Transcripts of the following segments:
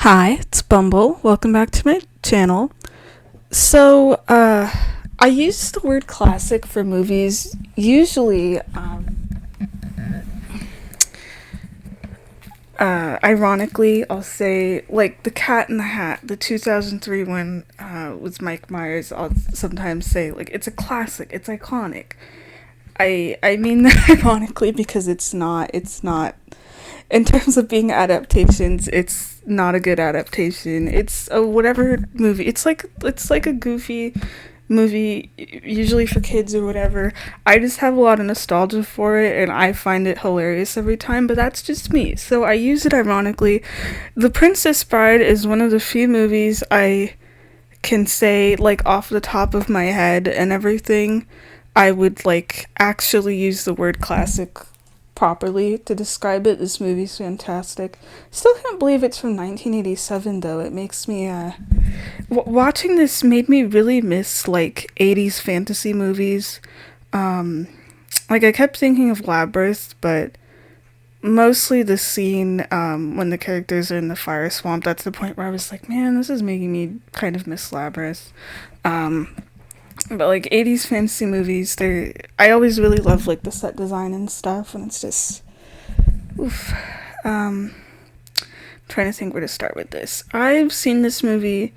Hi, it's Bumble. Welcome back to my channel. I use the word classic for movies. Usually, ironically, I'll say, like, The Cat in the Hat, the 2003 one, with Mike Myers. I'll sometimes say, like, it's a classic, it's iconic. I mean that ironically because it's not, in terms of being adaptations, it's not a good adaptation. It's a whatever movie. It's like a goofy movie, usually for kids or whatever. I just have a lot of nostalgia for it, and I find it hilarious every time. But that's just me. So I use it ironically. The Princess Bride is one of the few movies I can say, like, off the top of my head and everything, I would like actually use the word classic properly to describe it. This movie's fantastic. Still can't believe it's from 1987 though. It makes me watching this made me really miss like 80s fantasy movies. Um like I kept thinking of Labyrinth, but mostly the scene when the characters are in the fire swamp. That's the point where I was like, man, this is making me kind of miss Labyrinth. Um but like 80s fantasy movies, they're I always really love like the set design and stuff, and it's just oof. Um Trying to think where to start with this. I've seen this movie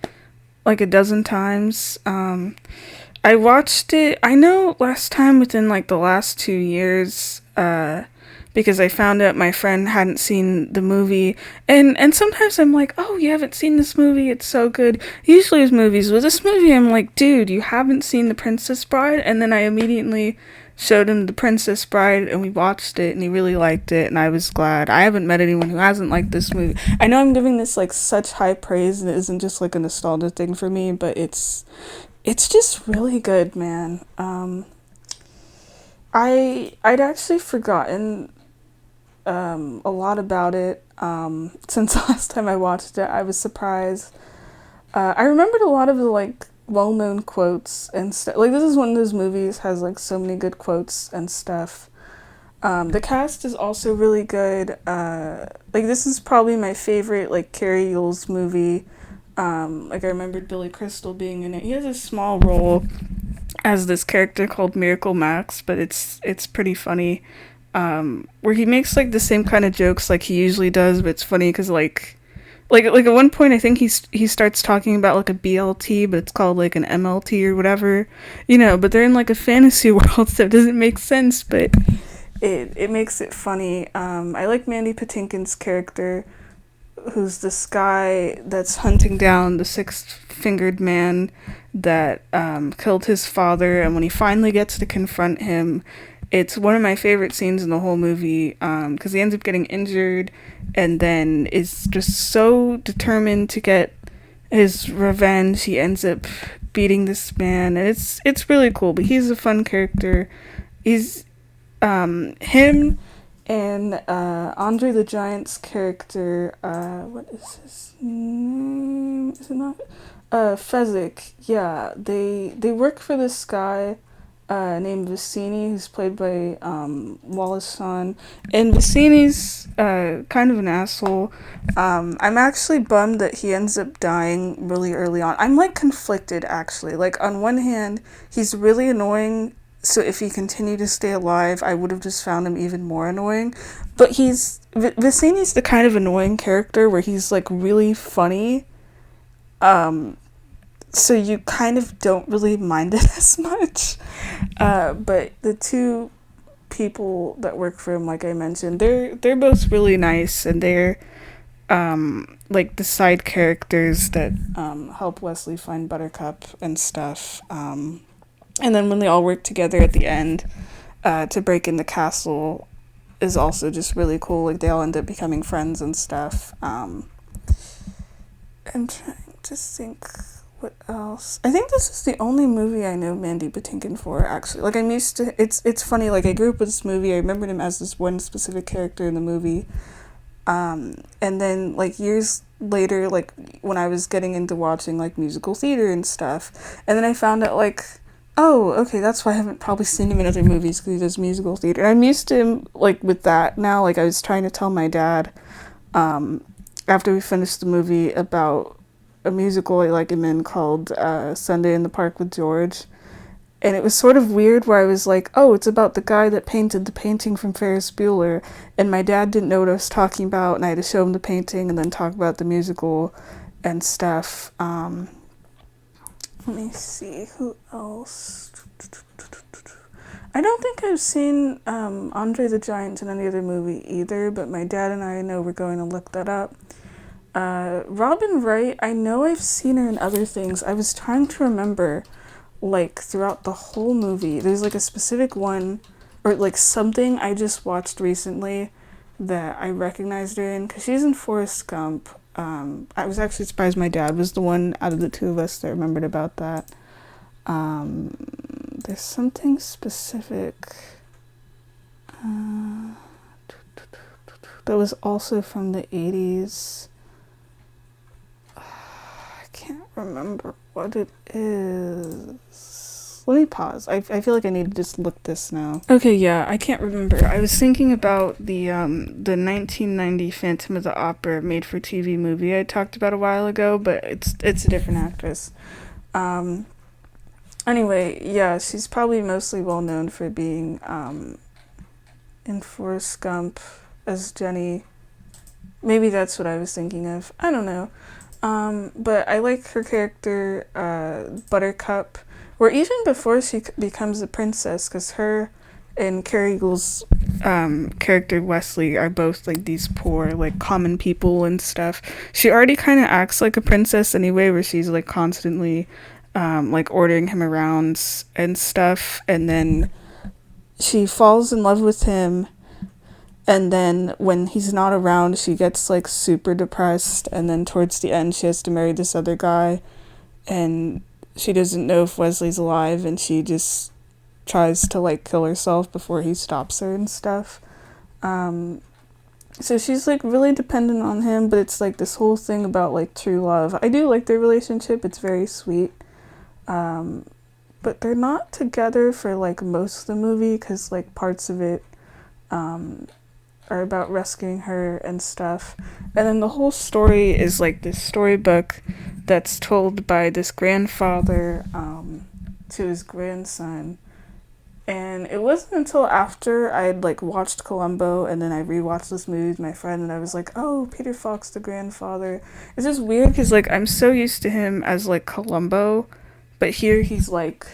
like a dozen times. I watched it, I know, last time within like the last 2 years, because I found out my friend hadn't seen the movie, and sometimes I'm like, oh, you haven't seen this movie, it's so good. Usually with movies, with this movie, I'm like, dude, you haven't seen The Princess Bride, and then I immediately showed him The Princess Bride, and we watched it, and he really liked it, and I was glad. I haven't met anyone who hasn't liked this movie. I know I'm giving this like such high praise, and it isn't just like a nostalgia thing for me, but it's just really good, man. I'd actually forgotten a lot about it since the last time I watched it. I was surprised. I remembered a lot of the like well-known quotes and stuff. Like this is one of those movies has like so many good quotes and stuff. The cast is also really good. Like this is probably my favorite like Carrie Yules movie. Like I remembered Billy Crystal being in it. He has a small role as this character called Miracle Max, but it's pretty funny. Where he makes like the same kind of jokes like he usually does, but it's funny because like at one point I think he starts talking about like a BLT, but it's called like an MLT or whatever, But they're in like a fantasy world, so it doesn't make sense, but it makes it funny. I like Mandy Patinkin's character, who's this guy that's hunting down the six-fingered man that killed his father, and when he finally gets to confront him, it's one of my favorite scenes in the whole movie, because he ends up getting injured and then is just so determined to get his revenge. He ends up beating this man, and it's really cool, but he's a fun character. He's him and Andre the Giant's character, what is his name? Is it not? Fezzik. Yeah, they work for this guy named Vicini, who's played by Wallace Shawn. And Vicini's kind of an asshole. I'm actually bummed that he ends up dying really early on. I'm like conflicted actually. Like on one hand, he's really annoying, so if he continued to stay alive, I would have just found him even more annoying. But Vicini's the kind of annoying character where he's like really funny. So you kind of don't really mind it as much. But the two people that work for him, like I mentioned, they're both really nice, and they're like the side characters that help Wesley find Buttercup and stuff. And then when they all work together at the end to break in the castle is also just really cool. Like they all end up becoming friends and stuff. I'm trying to think what else. I think this is the only movie I know Mandy Patinkin for, actually. Like I'm used to it's funny, like I grew up with this movie, I remembered him as this one specific character in the movie. And then like years later, like when I was getting into watching like musical theater and stuff, and then I found out like, oh, okay, that's why I haven't probably seen him in other movies, because he does musical theater. And I'm used to him like with that now. Like I was trying to tell my dad, after we finished the movie about a musical I like him in called Sunday in the Park with George. And it was sort of weird where I was like, oh, it's about the guy that painted the painting from Ferris Bueller. And my dad didn't know what I was talking about, and I had to show him the painting and then talk about the musical and stuff. Let me see, who else? I don't think I've seen Andre the Giant in any other movie either, but my dad and I know we're going to look that up. Robin Wright, I know I've seen her in other things. I was trying to remember, like, throughout the whole movie. There's, like, a specific one, or, like, something I just watched recently that I recognized her in, because she's in Forrest Gump. I was actually surprised my dad was the one out of the two of us that remembered about that. There's something specific that was also from the 80s. I can't remember what it is. Let me pause. I feel like I need to just look this now. Okay, yeah, I can't remember. I was thinking about the 1990 Phantom of the Opera made-for-TV movie I talked about a while ago, but it's a different actress. Anyway, yeah, she's probably mostly well known for being in Forrest Gump as Jenny. Maybe that's what I was thinking of. I don't know. But I like her character, Buttercup, where even before she becomes a princess, because her and Carrie Eagle's character Wesley are both like these poor, like common people and stuff. She already kind of acts like a princess anyway, where she's like constantly like ordering him around and stuff, and then she falls in love with him, and then when he's not around she gets like super depressed, and then towards the end she has to marry this other guy, and she doesn't know if Wesley's alive, and she just tries to like kill herself before he stops her and stuff. So she's like really dependent on him, but it's like this whole thing about like true love. I do like their relationship, it's very sweet. But they're not together for like most of the movie, because like parts of it are about rescuing her and stuff. And then the whole story is like this storybook that's told by this grandfather to his grandson. And it wasn't until after I had like watched Columbo and then I rewatched this movie with my friend, and I was like, oh, Peter Falk's the grandfather. It's just weird because like I'm so used to him as like Columbo, but here he's like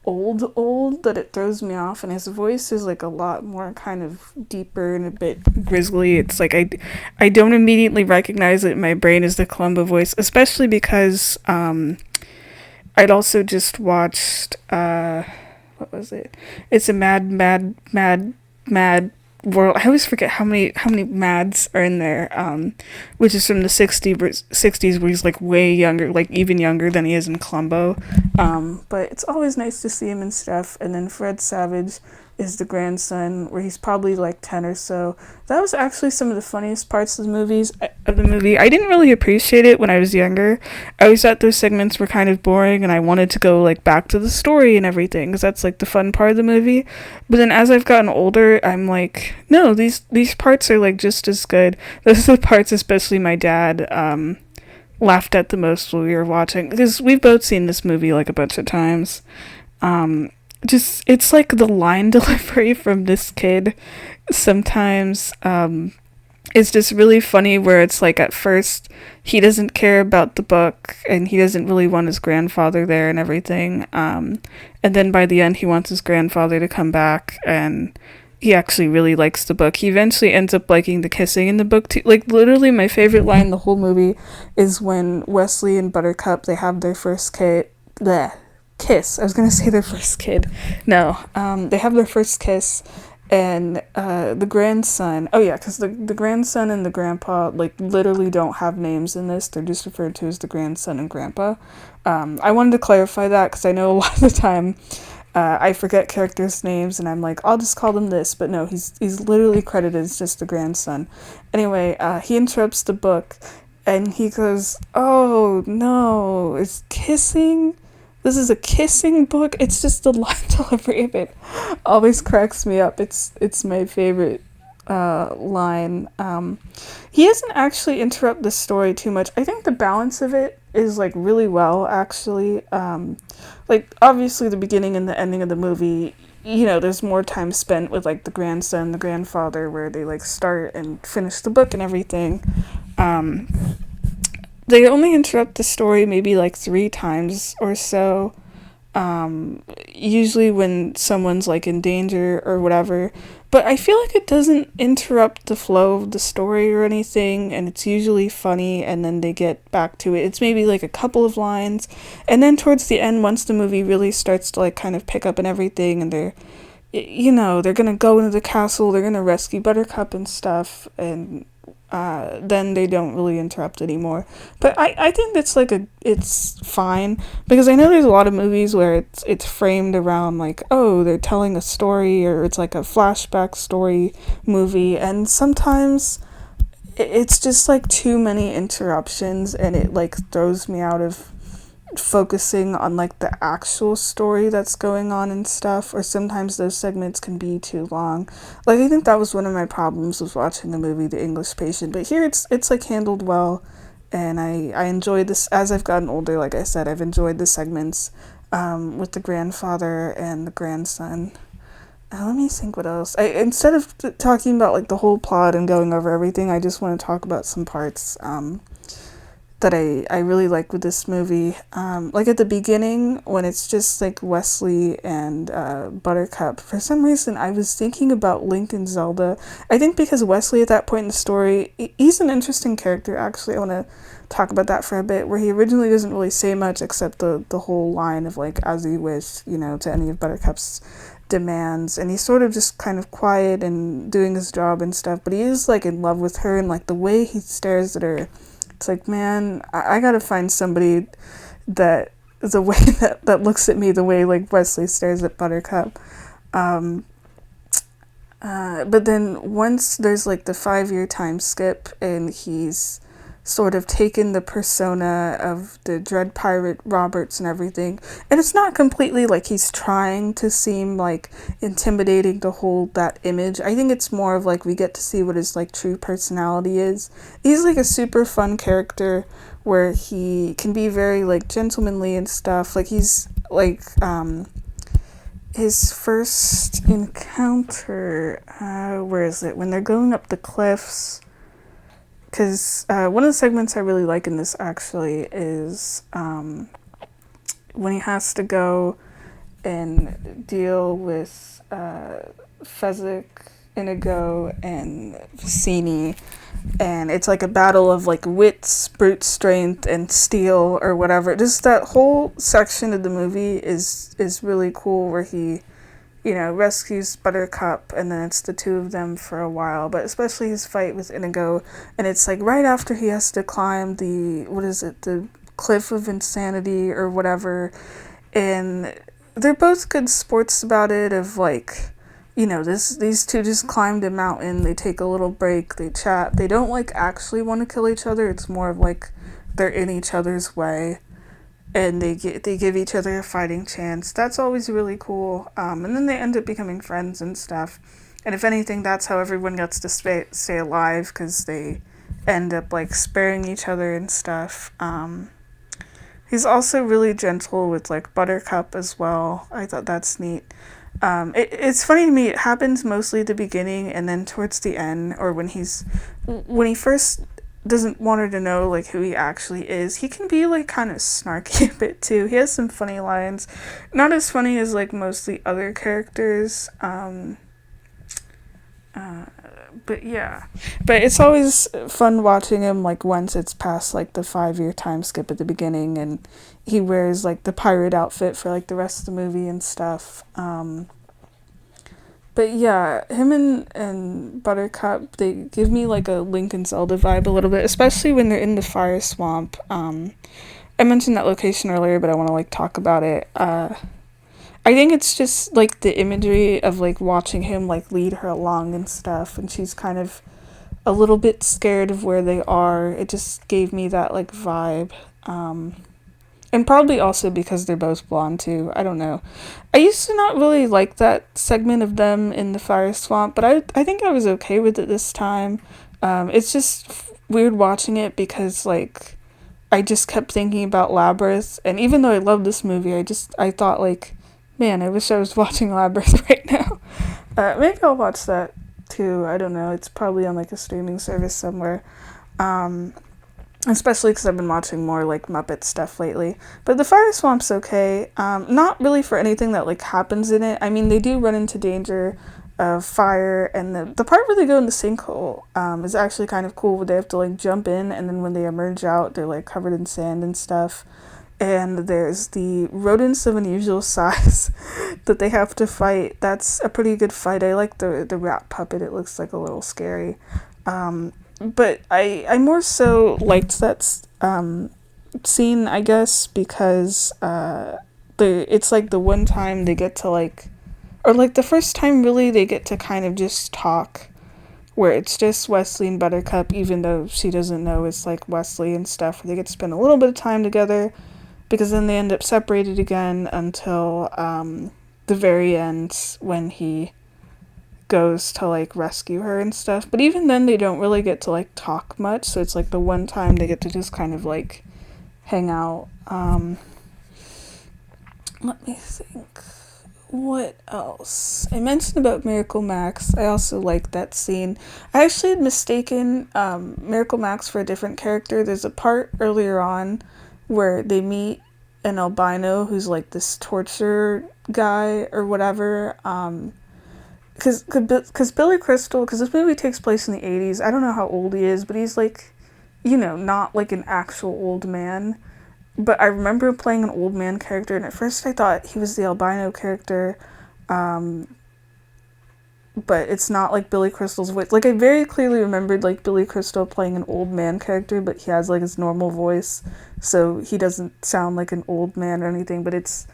old that it throws me off, and his voice is like a lot more kind of deeper and a bit grisly. It's like I don't immediately recognize it in my brain as the Columbo voice, especially because I'd also just watched what was it? It's a mad world. I always forget how many Mads are in there, which is from the 60s where he's like way younger, like even younger than he is in Columbo. But it's always nice to see him and stuff. And then Fred Savage is the grandson, where he's probably like 10 or so. That was actually some of the funniest parts of the movie. I didn't really appreciate it when I was younger. I always thought those segments were kind of boring, and I wanted to go like back to the story and everything, because that's like the fun part of the movie. But then as I've gotten older, I'm like, no, these parts are like just as good. Those are the parts, especially my dad laughed at the most when we were watching, because we've both seen this movie like a bunch of times. Just it's like the line delivery from this kid sometimes is just really funny, where it's like at first he doesn't care about the book and he doesn't really want his grandfather there and everything, and then by the end he wants his grandfather to come back, and he actually really likes the book. He eventually ends up liking the kissing in the book too. Like literally my favorite line in the whole movie is when Wesley and Buttercup, they have their first kiss. I was gonna say their first kid. No, they have their first kiss, and the grandson. Oh yeah, because the grandson and the grandpa like literally don't have names in this. They're just referred to as the grandson and grandpa. I wanted to clarify that because I know a lot of the time I forget characters' names, and I'm like, I'll just call them this. But no, he's literally credited as just the grandson. Anyway, he interrupts the book, and he goes, "Oh no, it's kissing." This is a kissing book. It's just the line delivery of it always cracks me up. It's my favorite line. He doesn't actually interrupt the story too much. I think the balance of it is like really well, actually. Like obviously the beginning and the ending of the movie, you know, there's more time spent with like the grandson, the grandfather, where they like start and finish the book and everything. Um, they only interrupt the story maybe like three times or so, usually when someone's like in danger or whatever. But I feel like it doesn't interrupt the flow of the story or anything, and it's usually funny, and then they get back to it. It's maybe like a couple of lines, and then towards the end, once the movie really starts to like kind of pick up and everything, and they're, you know, they're gonna go into the castle, they're gonna rescue Buttercup and stuff, and then they don't really interrupt anymore. But I think that's like it's fine, because I know there's a lot of movies where it's framed around like, oh, they're telling a story, or it's like a flashback story movie, and sometimes it's just like too many interruptions, and it like throws me out of focusing on like the actual story that's going on and stuff, or sometimes those segments can be too long. Like I think that was one of my problems with watching the movie The English Patient, but here it's like handled well, and I enjoyed this as I've gotten older. Like I said, I've enjoyed the segments with the grandfather and the grandson. Let me think what else. Instead of talking about like the whole plot and going over everything, I just want to talk about some parts that I really like with this movie. Like at the beginning, when it's just like Wesley and Buttercup, for some reason I was thinking about Link and Zelda. I think because Wesley at that point in the story, he's an interesting character actually. I want to talk about that for a bit, where he originally doesn't really say much except the whole line of like, as you wish, you know, to any of Buttercup's demands, and he's sort of just kind of quiet and doing his job and stuff, but he is like in love with her, and like the way he stares at her, it's like, man, I gotta find somebody that the way that looks at me the way like Wesley stares at Buttercup. Um, but then once there's like the 5 year time skip, and he's sort of taken the persona of the Dread Pirate Roberts and everything, and it's not completely like he's trying to seem like intimidating to hold that image. I think it's more of like we get to see what his like true personality is. He's like a super fun character where he can be very like gentlemanly and stuff. Like he's like his first encounter, where is it? When they're going up the cliffs. Because one of the segments I really like in this actually is when he has to go and deal with Fezzik, Inigo, and Vicini, and it's like a battle of like wits, brute strength, and steel or whatever. Just that whole section of the movie is really cool, where he, you know, rescues Buttercup, and then it's the two of them for a while, but especially his fight with Inigo, and it's like right after he has to climb the, what is it, the Cliff of Insanity or whatever, and they're both good sports about it, of like, you know, these two just climbed a mountain, they take a little break, they chat, they don't like actually want to kill each other, it's more of like they're in each other's way, and they give each other a fighting chance. That's always really cool. And then they end up becoming friends and stuff. And if anything, that's how everyone gets to stay alive, because they end up like sparing each other and stuff. He's also really gentle with like Buttercup as well. I thought that's neat. It's funny to me. It happens mostly at the beginning, and then towards the end, or when he first doesn't want her to know like who he actually is. He can be like kind of snarky a bit too. He has some funny lines, not as funny as like most of the other characters. But yeah, but it's always fun watching him like once it's past like the 5 year time skip at the beginning, and he wears like the pirate outfit for like the rest of the movie and stuff. But yeah, him and Buttercup, they give me like a Link and Zelda vibe a little bit, especially when they're in the fire swamp. I mentioned that location earlier, but I want to like talk about it. I think it's just like the imagery of like watching him like lead her along and stuff, and she's kind of a little bit scared of where they are. It just gave me that like vibe. And probably also because they're both blonde too. I don't know. I used to not really like that segment of them in the fire swamp, but I think I was okay with it this time. It's just weird watching it because like I just kept thinking about Labyrinth, and even though I love this movie, I thought like, man, I wish I was watching Labyrinth right now. Maybe I'll watch that too. I don't know. It's probably on like a streaming service somewhere. Um, Especially because I've been watching more like Muppet stuff lately. But the Fire Swamp's okay. Not really for anything that like happens in it. I mean, they do run into danger of fire, and the part where they go in the sinkhole is actually kind of cool. Where they have to like jump in, and then when they emerge out, they're like covered in sand and stuff. And there's the rodents of unusual size that they have to fight. That's a pretty good fight. I like the rat puppet. It looks like a little scary. But I more so liked that scene, I guess, because it's like the one time they get to like, or like the first time really they get to kind of just talk, where it's just Wesley and Buttercup, even though she doesn't know it's like Wesley and stuff. They get to spend a little bit of time together, because then they end up separated again until the very end when he goes to like rescue her and stuff. But even then they don't really get to like talk much, so it's like the one time they get to just kind of like hang out. Let me think. What else? I mentioned about Miracle Max. I also like that scene. I actually had mistaken Miracle Max for a different character. There's a part earlier on where they meet an albino who's like this torture guy or whatever. Because Billy Crystal, because this movie takes place in the 80s, I don't know how old he is, but he's like, not like an actual old man. But I remember playing an old man character, and at first I thought he was the albino character, but it's not like Billy Crystal's voice. Like, I very clearly remembered, like, Billy Crystal playing an old man character, but he has, like, his normal voice, so he doesn't sound like an old man or anything, but it's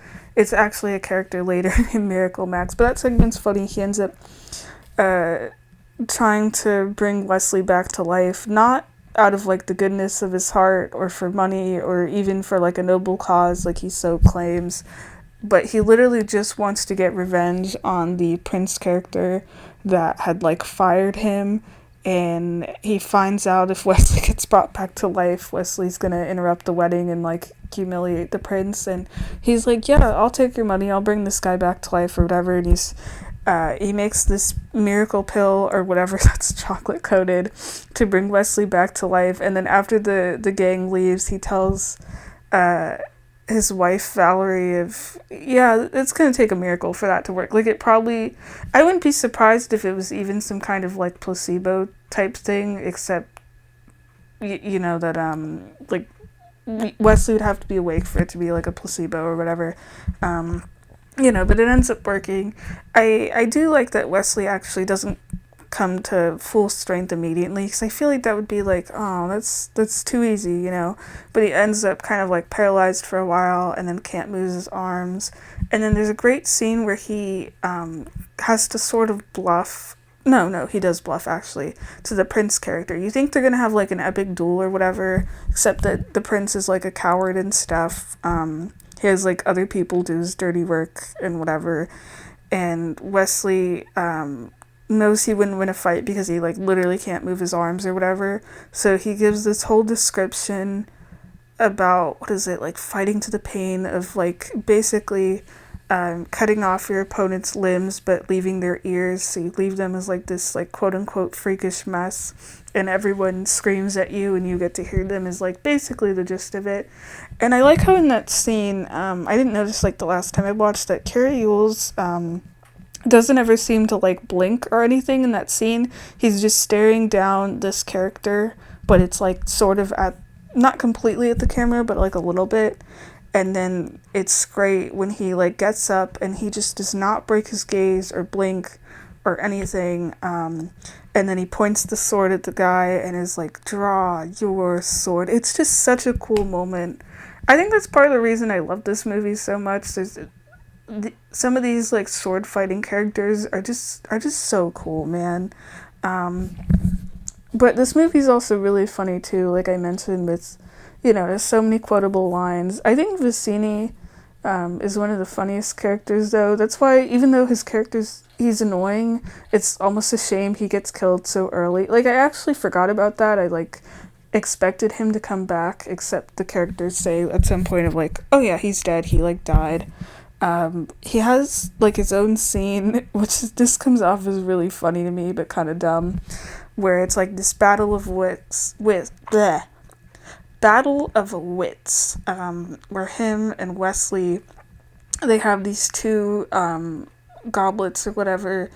actually a character later in Miracle Max. But that segment's funny. He ends up trying to bring Wesley back to life, not out of, like, the goodness of his heart or for money or even for, like, a noble cause, like he so claims, but he literally just wants to get revenge on the Prince character that had like fired him, and he finds out if Wesley gets brought back to life, Wesley's gonna interrupt the wedding and like humiliate the prince, and he's like, yeah, I'll take your money, I'll bring this guy back to life or whatever, and he makes this miracle pill or whatever that's chocolate coated to bring Wesley back to life, and then after the gang leaves, he tells his wife Valerie of, yeah, it's gonna take a miracle for that to work. Like, it probably, I wouldn't be surprised if it was even some kind of like placebo type thing, except that like Wesley would have to be awake for it to be like a placebo or whatever. But it ends up working. I do like that Wesley actually doesn't come to full strength immediately, because I feel like that would be like, oh, that's too easy, but he ends up kind of like paralyzed for a while and then can't move his arms, and then there's a great scene where he has to sort of bluff, no, he does bluff actually, to the Prince character. You think they're gonna have like an epic duel or whatever, except that the Prince is like a coward and stuff. He has like other people do his dirty work and whatever, and Wesley knows he wouldn't win a fight because he like literally can't move his arms or whatever, so he gives this whole description about, what is it, like fighting to the pain of like basically cutting off your opponent's limbs but leaving their ears, so you leave them as like this like quote unquote freakish mess, and everyone screams at you and you get to hear them, is like basically the gist of it. And I like how in that scene, I didn't notice like the last time I watched that, Carrie Yules doesn't ever seem to like blink or anything in that scene. He's just staring down this character, but it's like sort of at, not completely at the camera, but like a little bit. And then it's great when he like gets up and he just does not break his gaze or blink or anything, and then he points the sword at the guy and is like, draw your sword. It's just such a cool moment. I think that's part of the reason I love this movie so much. Some of these like sword fighting characters are just so cool, man. But this movie's also really funny too, like I mentioned, with, there's so many quotable lines. I think Vicini is one of the funniest characters, though. That's why, even though he's annoying, it's almost a shame he gets killed so early. Like, I actually forgot about that. I, like, expected him to come back, except the characters say at some point of, like, oh yeah, he's dead, he, like, died. He has, like, his own scene, which this comes off as really funny to me, but kind of dumb, where it's, like, this battle of wits, where him and Wesley, they have these two, goblets or whatever,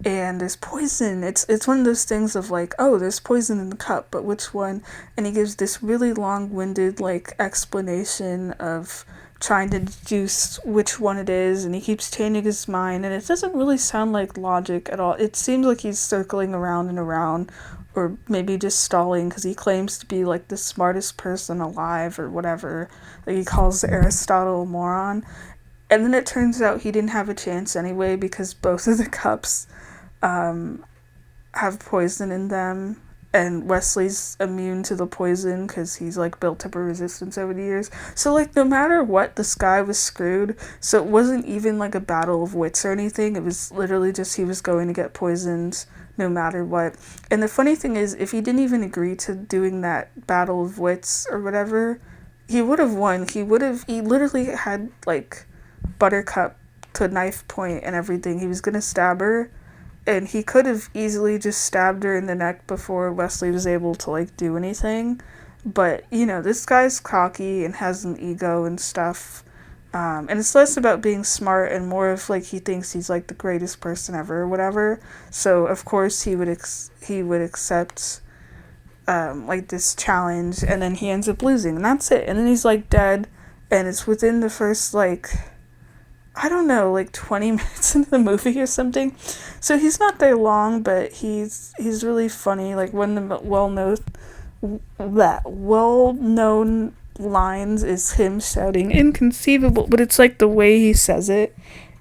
and there's poison. It's one of those things of like, oh, there's poison in the cup, but which one? And he gives this really long-winded, like, explanation of trying to deduce which one it is, and he keeps changing his mind, and it doesn't really sound like logic at all. It seems like he's circling around and around, or maybe just stalling, because he claims to be, like, the smartest person alive, or whatever. Like, he calls Aristotle a moron. And then it turns out he didn't have a chance anyway, because both of the cups have poison in them, and Wesley's immune to the poison because he's, like, built up a resistance over the years. So, like, no matter what, this guy was screwed. So it wasn't even, like, a battle of wits or anything. It was literally just he was going to get poisoned no matter what. And the funny thing is, if he didn't even agree to doing that battle of wits or whatever, he would have won. He literally had, like, Buttercup to knife point and everything. He was gonna stab her, and he could have easily just stabbed her in the neck before Wesley was able to, like, do anything. But, this guy's cocky and has an ego and stuff. And it's less about being smart and more of, like, he thinks he's, like, the greatest person ever or whatever. So, of course, he would accept, like, this challenge, and then he ends up losing, and that's it. And then he's, like, dead, and it's within the first, like, I don't know, like 20 minutes into the movie or something. So he's not there long, but he's really funny. Like, one of the well-known lines is him shouting "inconceivable," but it's like the way he says it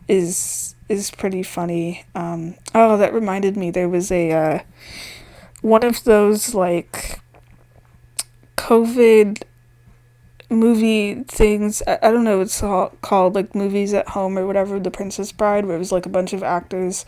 is pretty funny. Oh, that reminded me, there was a one of those, like, COVID movie things. I don't know, it's called, like, Movies at Home or whatever, The Princess Bride, where it was, like, a bunch of actors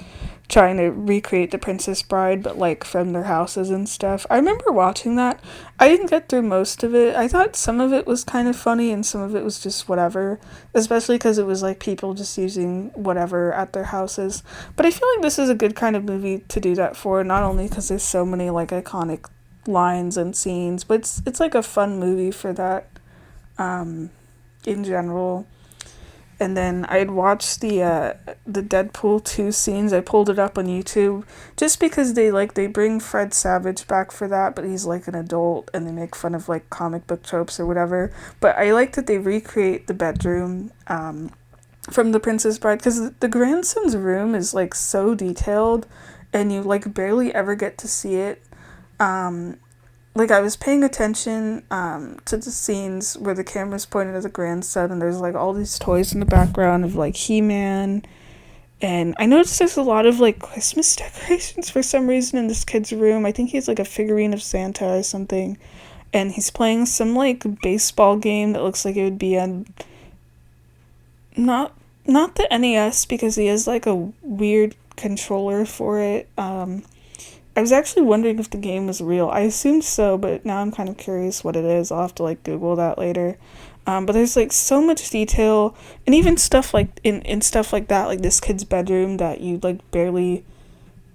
trying to recreate The Princess Bride, but, like, from their houses and stuff. I remember watching that. I didn't get through most of it. I thought some of it was kind of funny and some of it was just whatever, especially because it was, like, people just using whatever at their houses. But I feel like this is a good kind of movie to do that for, not only because there's so many, like, iconic lines and scenes, but it's like a fun movie for that. In general. And then I had watched the Deadpool 2 scenes. I pulled it up on YouTube just because they bring Fred Savage back for that, but he's, like, an adult, and they make fun of, like, comic book tropes or whatever. But I like that they recreate the bedroom from The Princess Bride, because the grandson's room is, like, so detailed, and you, like, barely ever get to see it. Like, I was paying attention to the scenes where the camera's pointed at the grandson, and there's, like, all these toys in the background of, like, He-Man, and I noticed there's a lot of, like, Christmas decorations for some reason in this kid's room. I think he has, like, a figurine of Santa or something, and he's playing some, like, baseball game that looks like it would be on, not the NES, because he has, like, a weird controller for it. I was actually wondering if the game was real. I assumed so, but now I'm kind of curious what it is. I'll have to, like, Google that later. But there's, like, so much detail, and even stuff like, in stuff like that, like this kid's bedroom that you, like, barely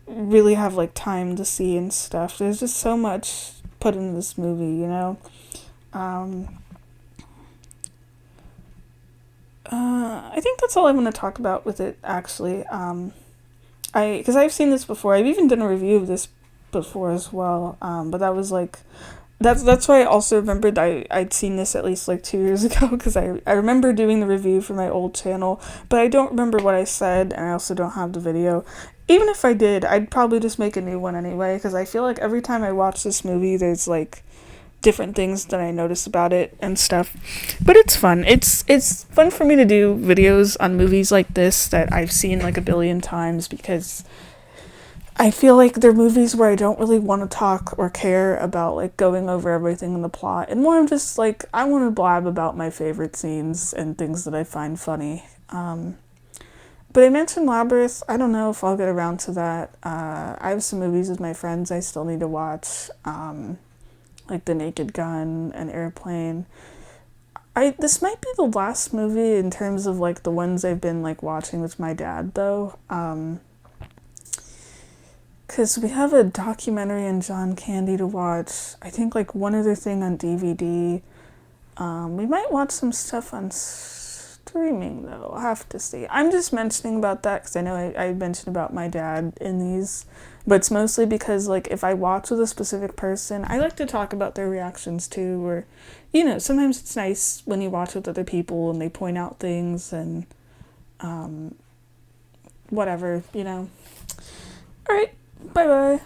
really have, like, time to see and stuff. There's just so much put into this movie, I think that's all I want to talk about with it, actually. Because I've seen this before. I've even done a review of this before as well. But that was, like, that's why I also remembered I'd seen this at least, like, 2 years ago, because I remember doing the review for my old channel, but I don't remember what I said, and I also don't have the video. Even if I did, I'd probably just make a new one anyway, because I feel like every time I watch this movie, there's, like, different things that I notice about it and stuff. But it's fun. It's fun for me to do videos on movies like this that I've seen, like, a billion times, because I feel like they're movies where I don't really want to talk or care about like going over everything in the plot, and more I'm just like I want to blab about my favorite scenes and things that I find funny. But I mentioned Labyrinth. I don't know if I'll get around to that. I have some movies with my friends I still need to watch, like The Naked Gun and Airplane. I This might be the last movie in terms of like the ones I've been like watching with my dad though. Because we have a documentary on John Candy to watch. I think like one other thing on DVD. We might watch some stuff on streaming though. I'll have to see. I'm just mentioning about that because I know I mentioned about my dad in these, but it's mostly because like if I watch with a specific person, I like to talk about their reactions too. Or, sometimes it's nice when you watch with other people and they point out things and whatever. All right. Bye bye.